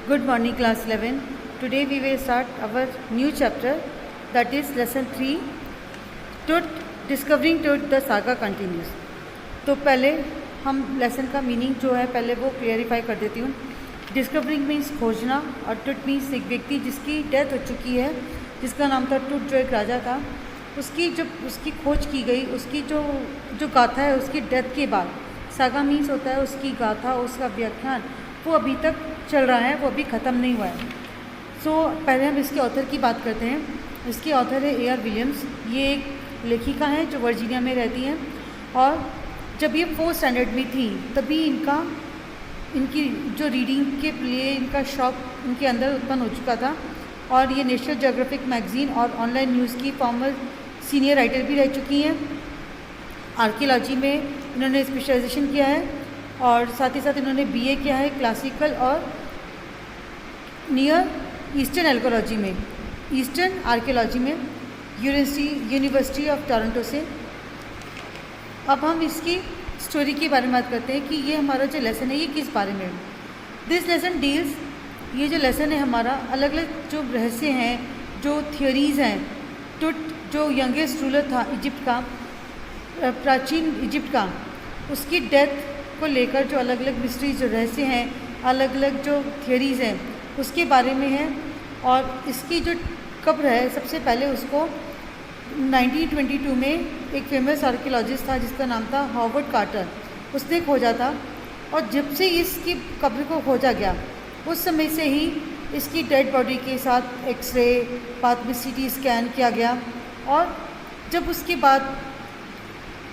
Good morning, class 11. Today we will start our new chapter, that is lesson 3, Truth, Discovering Truth, the saga continues. तो पहले हम lesson का meaning जो है पहले वो क्लियरिफाई कर देती हूँ. डिस्कवरिंग मीन्स खोजना और ट्रुथ मीन्स एक व्यक्ति जिसकी डेथ हो चुकी है, जिसका नाम था ट्रुथ, जो एक राजा था. उसकी जब उसकी खोज की गई, उसकी जो गाथा है उसकी डेथ के बाद, सागा मीन्स होता है उसकी गाथा, उसका व्याख्यान, वो अभी तक चल रहा है, वो अभी ख़त्म नहीं हुआ है. पहले हम इसके ऑथर की बात करते हैं. इसके ऑथर है A.R. विलियम्स. ये एक लेखिका हैं जो वर्जीनिया में रहती हैं, और जब ये 4th स्टैंडर्ड में थी तभी इनकी जो रीडिंग के लिए इनका शौक इनके अंदर उत्पन्न हो चुका था, और ये नेशनल ज्योग्राफिक मैगज़ीन और ऑनलाइन न्यूज़ की फॉर्मल सीनियर राइटर भी रह चुकी हैं. आर्कियोलॉजी में इन्होंने स्पेशलाइजेशन किया है, और साथ ही साथ इन्होंने BA किया है क्लासिकल और नियर ईस्टर्न आर्कियोलॉजी में, ईस्टर्न आर्कियोलॉजी में यूनिवर्सिटी ऑफ टोरंटो से. अब हम इसकी स्टोरी के बारे में बात करते हैं कि ये हमारा जो लेसन है ये किस बारे में है. दिस लेसन डील्स, ये जो लेसन है हमारा, अलग अलग जो रहस्य हैं, जो थियोरीज़ हैं, जो यंगेस्ट रूलर था इजिप्ट का, प्राचीन इजिप्ट का, उसकी डेथ को लेकर जो अलग अलग मिस्ट्रीज, जो रहस्य हैं, अलग अलग जो थियोरीज़ हैं उसके बारे में है. और इसकी जो कब्र है, सबसे पहले उसको 1922 में एक फेमस आर्कियोलॉजिस्ट था जिसका नाम था हॉवर्ड कार्टर, उसने खोजा था. और जब से इसकी कब्र को खोजा गया उस समय से ही इसकी डेड बॉडी के साथ एक्सरे, बाद में CT स्कैन किया गया, और जब उसके बाद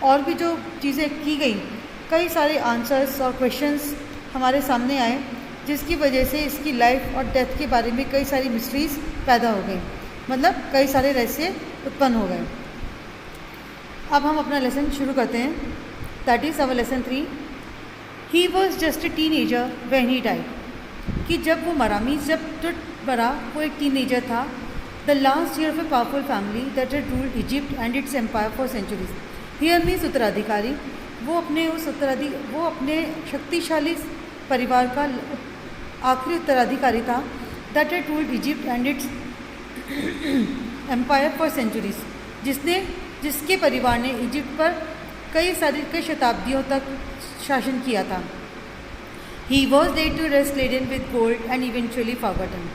और भी जो चीज़ें की गई, कई सारे आंसर्स और क्वेश्चंस हमारे सामने आए, जिसकी वजह से इसकी लाइफ और डेथ के बारे में कई सारी मिस्ट्रीज़ पैदा हो गई, मतलब कई सारे रहस्य उत्पन्न हो गए. अब हम अपना लेसन शुरू करते हैं. That is our lesson 3. He was just a teenager when he died. कि जब वो मरा, मीन्स जब ट्रुथ मरा, वो एक टीनेजर था. The last year of a powerful family that had ruled Egypt and its empire for centuries. Heir means उत्तराधिकारी. वो अपने शक्तिशाली परिवार का आखिरी उत्तराधिकारी था. That had ruled Egypt and its empire for centuries, जिसके परिवार ने इजिप्ट पर कई शताब्दियों तक शासन किया था. He was laid to rest laden with gold and eventually forgotten.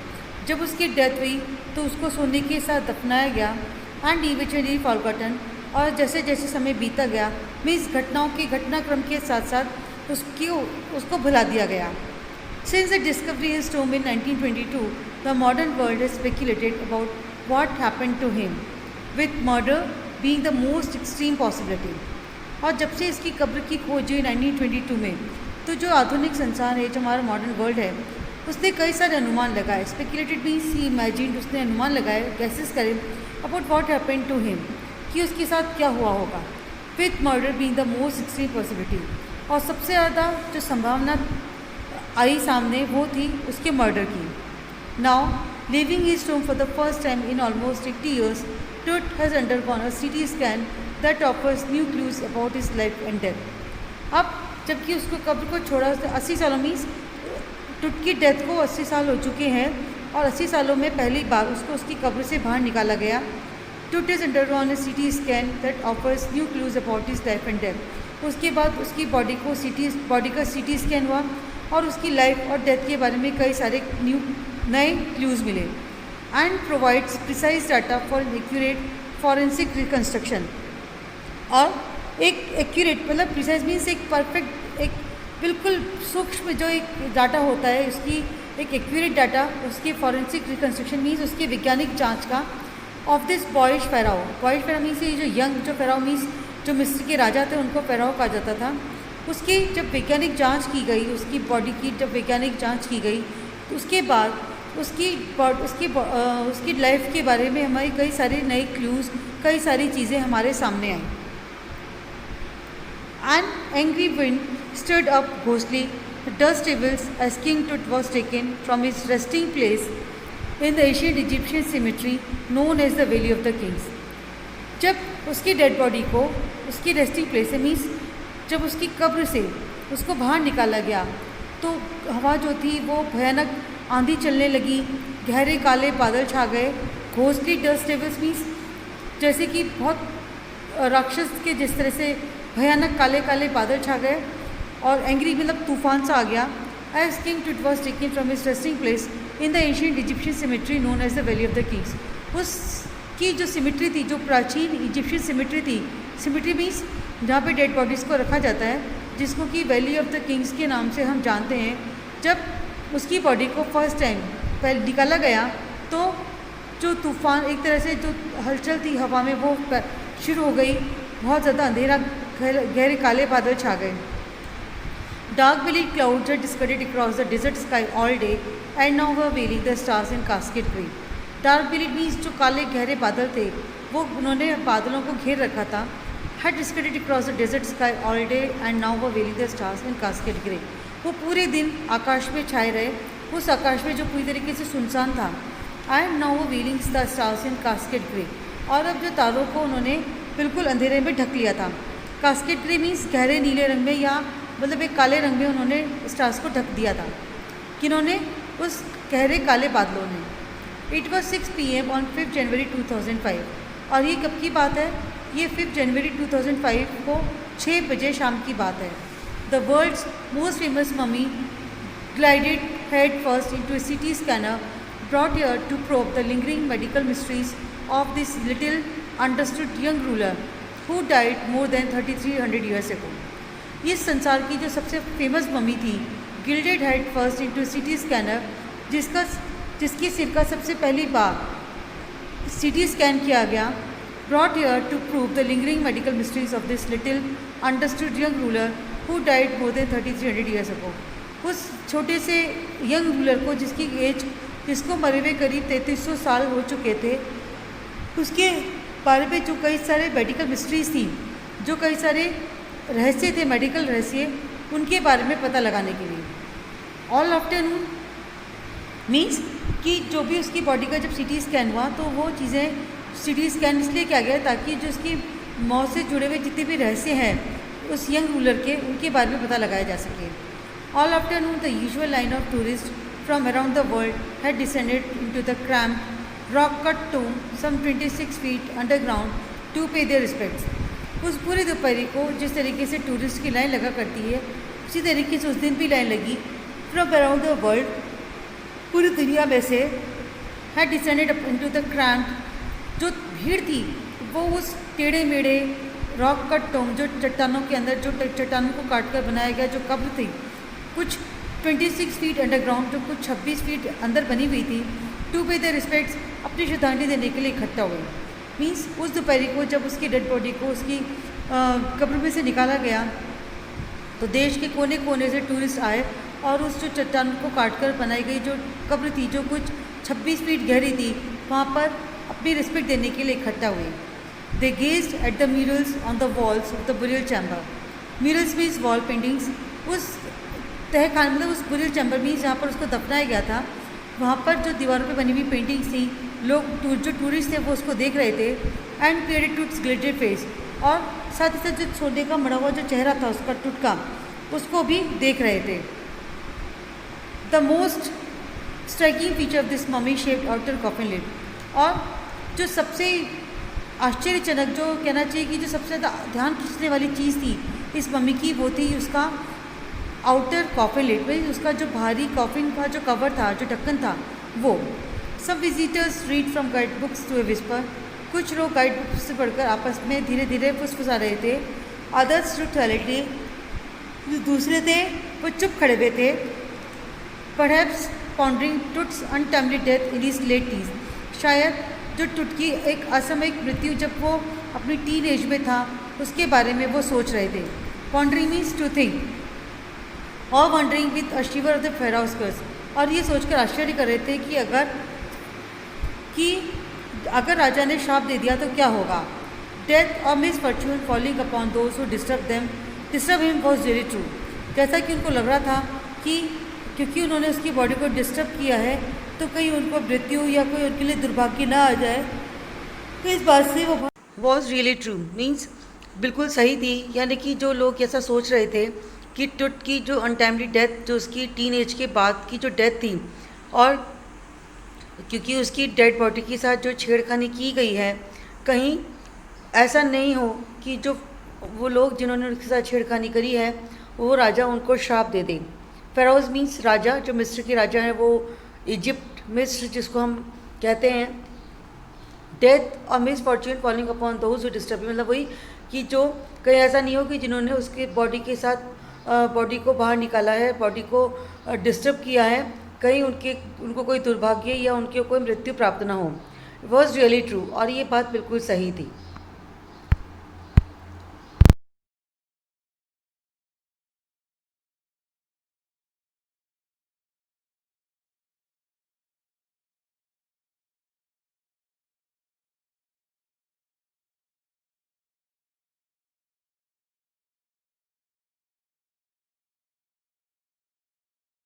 जब उसकी डेथ हुई तो उसको सोने के साथ दफनाया गया, एंड इवेंचुअली फॉरगॉटन, और जैसे जैसे समय बीता गया, मीन्स घटनाक्रम के साथ साथ उसको भुला दिया गया. Since the discovery of his tomb in 1922, the modern world has speculated about what happened to him, with murder being the most extreme possibility. और जब से इसकी कब्र की खोज हुई 1922 में, तो जो आधुनिक संसार है, जो हमारा मॉडर्न वर्ल्ड है, उसने कई सारे अनुमान लगाए. स्पेकुलेटेड मीन्स ही इमेजिन्ड, उसने अनुमान लगाए, गैसेस करे about what happened to him, कि उसके साथ क्या हुआ होगा. With murder being the most extreme possibility, और सबसे ज़्यादा जो संभावना आई सामने वो थी उसके मर्डर की. Now living his tomb for the first time in almost 80 years, truth has undergone a CT scan that offers new clues about his life and death. अब जबकि उसको कब्र को छोड़ा, 80 सालों मीन्स ट्रुथ की डेथ को 80 साल हो चुके हैं, और 80 सालों में पहली बार उसको उसकी कब्र से बाहर निकाला गया. Truth has undergone a CT scan that offers new clues about his life and death. उसके बाद उसकी बॉडी का CT स्कैन हुआ, और उसकी लाइफ और डेथ के बारे में कई सारे नए क्लूज़ मिले. And provides precise data for accurate forensic reconstruction. और एक एक्यूरेट मतलब प्रिसाइज मीन्स एक परफेक्ट, एक बिल्कुल सूक्ष्म जो एक डाटा होता है, उसकी एक एक्यूरेट डाटा, उसकी फॉरेंसिक रिकन्स्ट्रक्शन मीन्स उसकी वैज्ञानिक जाँच का, of this boyish pharaoh. Boyish pharaoh means ये जो यंग जो फेराओ मीन्स जो मिस्र के राजा थे उनको फेराओ कहा जाता था. उसकी जब वैज्ञानिक जांच की गई, उसकी बॉडी की जब वैज्ञानिक जांच की गई, तो उसके बाद उसकी लाइफ के बारे में हमारी कई सारे नए क्लूज़, कई सारी चीज़ें हमारे सामने आई. An angry wind stirred up ghostly dust tables as king truth was taken from his resting place in the ancient Egyptian cemetery known as the Valley of the Kings. जब उसकी डेड बॉडी को उसकी resting place से, means जब उसकी कब्र से उसको बाहर निकाला गया, तो हवा जो थी वो भयानक आंधी चलने लगी, गहरे काले बादल छा गए। घोस्टली डस्ट डेविल्स मीन्स जैसे कि बहुत राक्षस के जिस तरह से भयानक काले काले बादल छा गए और एंग्री मतलब तूफान सा आ गया। As King Tut was taken from his resting place in the ancient Egyptian cemetery known as the Valley of the Kings. उसकी जो सिमेट्री थी, जो प्राचीन इजिप्शियन सिमेट्री थी, सिमेट्री मीन्स जहाँ पे डेड बॉडीज़ को रखा जाता है, जिसको कि वैली ऑफ द किंग्स के नाम से हम जानते हैं। जब उसकी बॉडी को फर्स्ट टाइम पहले निकाला गया तो जो तूफ़ान एक तरह से जो हलचल थी हवा में वो शुरू हो गई। बहुत ज़्यादा अंधेरा, गहरे काले बादल छा गए। Dark bellied clouds had scudded across the desert sky all day and now were veiling the stars in cascade grey. Dark bellied means जो काले गहरे बादल थे वो उन्होंने बादलों को घेर रखा था। Had scudded across the desert sky all day and now were veiling the stars in cascade grey. वो पूरे दिन आकाश में छाए रहे, उस आकाश में जो पूरी तरीके से सुनसान था। And now were veiling the stars in cascade grey. और अब जो तारों को उन्होंने बिल्कुल अंधेरे में ढक लिया था। कास्केड ग्रे मीन्स गहरे नीले रंग में या मतलब एक काले रंग में उन्होंने स्टार्स को ढक दिया था। किन्होंने? उस गहरे काले बादलों ने। इट वॉज 6 PM ऑन 5 जनवरी 2005 और ये कब की बात है? ये 5 जनवरी 2005 को 6 बजे शाम की बात है। The world's most famous mummy glided head first into a CT scanner brought here to probe the lingering medical mysteries of this little understood young ruler who died more than 3300 years ago. इस संसार की जो सबसे famous mummy थी, gilded head first into CT scanner, जिसकी सिर का सबसे पहली बार CT स्कैन किया गया, brought here to prove the lingering medical mysteries of this little understood young ruler who died more than 3300 years ago. उस छोटे से यंग रूलर को जिसको मरे हुए करीब 3300 साल हो चुके थे, उसके बारे में जो कई सारे मेडिकल मिस्ट्रीज थी, जो कई सारे रहस्य थे, मेडिकल रहस्य, उनके बारे में पता लगाने के लिए। ऑल आफ्टरनून मीन्स कि जो भी उसकी बॉडी का जब CT स्कैन हुआ तो वो चीज़ें CT स्कैन इसलिए किया गया ताकि जो उसकी मौत से जुड़े हुए जितने भी रहस्य हैं उस यंग रूलर के, उनके बारे में पता लगाया जा सके। All afternoon the usual line of tourist from around the world had descended into the cramped rock cut tomb some 26 feet underground to pay their respects. उस पूरी दोपहरी को जिस तरीके से टूरिस्ट की लाइन लगा करती है, उसी तरीके से उस दिन भी लाइन लगी। फ्रॉम अराउंड द वर्ल्ड, पूरी दुनिया में से, had descended into the cramped, जो भीड़ थी वो उस टेढ़े मेढ़े रॉक कट टोम, जो चट्टानों के अंदर, जो चट्टानों को काट कर बनाया गया जो कब्र थी, कुछ 26 फीट अंडरग्राउंड, जो कुछ 26 फीट अंदर बनी हुई थी, टू पे द रिस्पेक्ट्स, अपनी श्रद्धांजलि देने के लिए इकट्ठा हुए। मीन्स उस दोपहरी को जब उसकी डेड बॉडी को उसकी कब्र में से निकाला गया तो देश के कोने कोने से टूरिस्ट आए और उस जो चट्टान को काट कर बनाई गई जो कब्र थी, जो कुछ 26 फीट गहरी थी, वहाँ पर अपनी रिस्पेक्ट देने के लिए इकट्ठा हुए। They gazed at the murals on the walls of the burial chamber. Murals means wall paintings. उस तहखाने मतलब उस बुरियल चैम्बर मीन्स जहाँ पर उसको दफनाया गया था, वहाँ पर जो दीवारों पे बनी हुई पेंटिंग्स थी, लोग जो टूरिस्ट थे वो उसको देख रहे थे। And created to its gilded face, और साथ ही साथ जो सोने का मड़ा हुआ जो चेहरा था उसका टुटका, उसको भी देख रहे थे। The most striking feature of this mummy shaped outer coffin lid, और जो सबसे आश्चर्यजनक, जो कहना चाहिए कि जो सबसे ज़्यादा ध्यान खींचने वाली चीज़ थी इस मम्मी की, वो थी उसका आउटर कॉफिन लिड, भाई उसका जो बाहरी कॉफिन का जो कवर था, जो ढक्कन था वो। सब visitors read from guide books to a whisper, कुछ लोग गाइड बुक्स से पढ़कर आपस में धीरे धीरे फुसफुसा रहे थे। अदर्स टू टॉयलेटली, जो दूसरे थे वो चुप खड़े हुए थे। Perhaps pondering Tut's untimely death in his late teens, शायद जो टुट की एक असामयिक मृत्यु जब वो अपनी टीन एज में था उसके बारे में वो सोच रहे थे। पॉन्डरिंग मीन्स टू थिंक, और wondering with a shiver of the pharaoh's curse, और ये सोचकर आश्चर्य कर रहे थे कि अगर राजा ने श्राप दे दिया तो क्या होगा। डेथ और misfortune falling upon those who disturb him was very true, जैसा कि उनको लग रहा था कि क्योंकि उन्होंने उसकी बॉडी को डिस्टर्ब किया है तो कहीं उनको मृत्यु या कोई उनके लिए दुर्भाग्य ना आ जाए। तो इस बात से वो वॉज रियली ट्रू मीन्स बिल्कुल सही थी, यानी कि जो लोग ऐसा सोच रहे थे कि टुट की जो अनटाइमली डेथ, जो उसकी टीन एज के बाद की जो डेथ थी, और क्योंकि उसकी डेड बॉडी के साथ जो छेड़खानी की गई है, कहीं ऐसा नहीं हो कि जो वो लोग जिन्होंने उसके साथ छेड़खानी करी है वो राजा उनको श्राप दे दे। फेरोज मीन्स राजा, जो मिस्र के राजा हैं वो इजिप्ट, मिस्र जिसको हम कहते हैं। डेथ और miss Fortune falling upon those who disturb, मतलब वही कि जो कहीं ऐसा नहीं हो कि जिन्होंने उसके बॉडी के साथ बॉडी को बाहर निकाला है, बॉडी को डिस्टर्ब किया है, कहीं उनको कोई दुर्भाग्य या उनकी कोई मृत्यु प्राप्त ना हो। इट वॉज रियली ट्रू, और ये बात बिल्कुल सही थी।